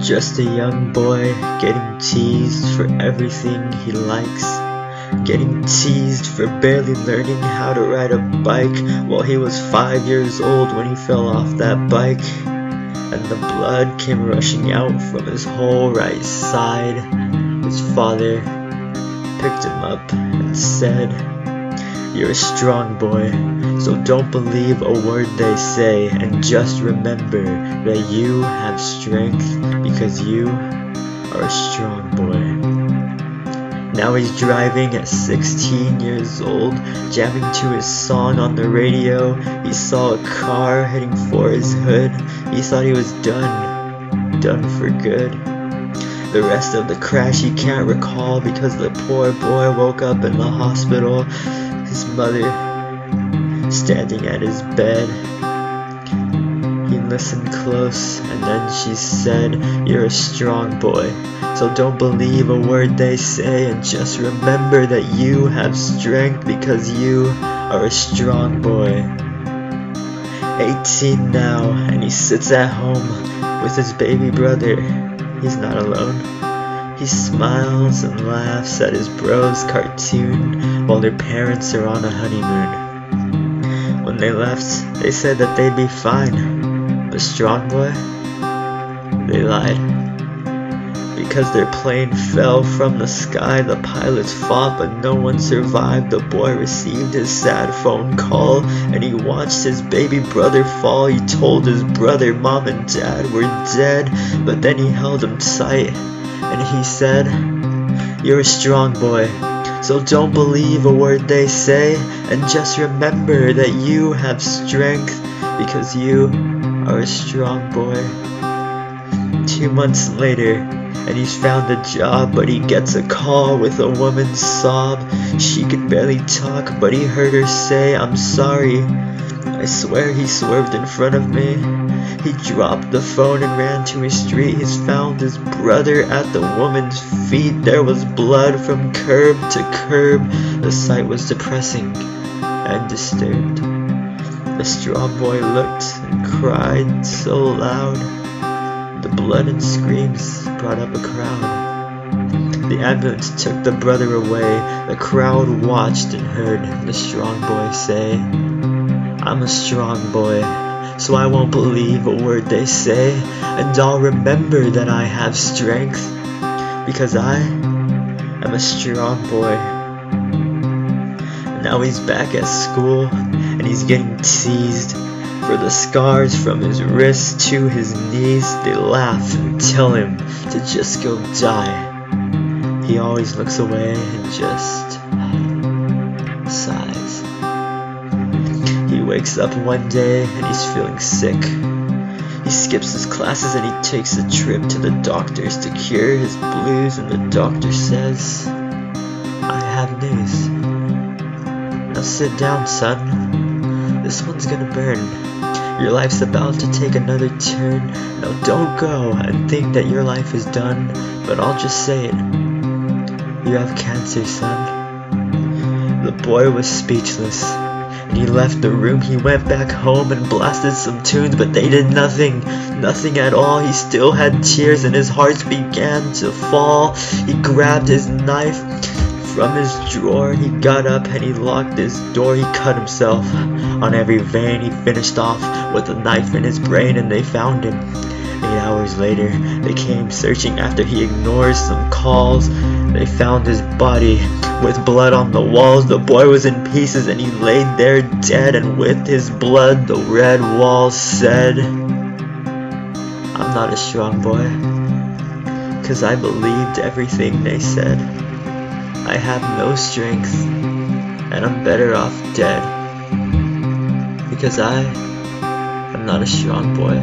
Just a young boy getting teased for everything he likes. Getting teased for barely learning how to ride a bike while he was 5 years old when he fell off that bike. And the blood came rushing out from his whole right side. His father picked him up and said, "You're a strong boy, so don't believe a word they say, and just remember that you have strength because you are a strong boy." Now he's driving at 16 years old, jamming to his song on the radio. He saw a car heading for his hood. He thought he was done for good. The rest of the crash he can't recall because the poor boy woke up in the hospital. His mother standing at his bed. He listened close and then she said, "You're a strong boy, so don't believe a word they say, and just remember that you have strength because you are a strong boy." 18 now, and he sits at home with his baby brother. He's not alone. He smiles and laughs at his bro's cartoon while their parents are on a honeymoon. When they left, they said that they'd be fine. But strong boy, they lied. Because their plane fell from the sky, the pilots fought but no one survived. The boy received his sad phone call and he watched his baby brother fall. He told his brother Mom and Dad were dead, but then he held him tight and he said, "You're a strong boy, so don't believe a word they say, and just remember that you have strength because you are a strong boy." 2 months later, and he's found a job, but he gets a call with a woman's sob. She could barely talk, but he heard her say, "I'm sorry. I swear he swerved in front of me." He dropped the phone and ran to his street. He's found his brother at the woman's feet. There was blood from curb to curb. The sight was depressing and disturbed. The strong boy looked and cried so loud. The blood and screams brought up a crowd. The ambulance took the brother away. The crowd watched and heard the strong boy say, "I'm a strong boy, so I won't believe a word they say, and I'll remember that I have strength because I am a strong boy." Now he's back at school and he's getting teased for the scars from his wrists to his knees. They laugh and tell him to just go die. He always looks away and just sighs. He wakes up one day and he's feeling sick. He skips his classes and he takes a trip to the doctors to cure his blues, and the doctor says, "I have news. Now sit down, son. This one's gonna burn. Your life's about to take another turn. Now don't go and think that your life is done, but I'll just say it. You have cancer, son." The boy was speechless, and he left the room. He went back home and blasted some tunes, but they did nothing at all. He still had tears and his heart began to fall. He grabbed his knife from his drawer. He got up and he locked his door. He cut himself on every vein. He finished off with a knife in his brain, and they found him. 8 hours later, they came searching after he ignored some calls. They found his body with blood on the walls. The boy was in pieces and he laid there dead, and with his blood the red walls said, "I'm not a strong boy, 'cause I believed everything they said. I have no strength, and I'm better off dead, because I am not a strong boy."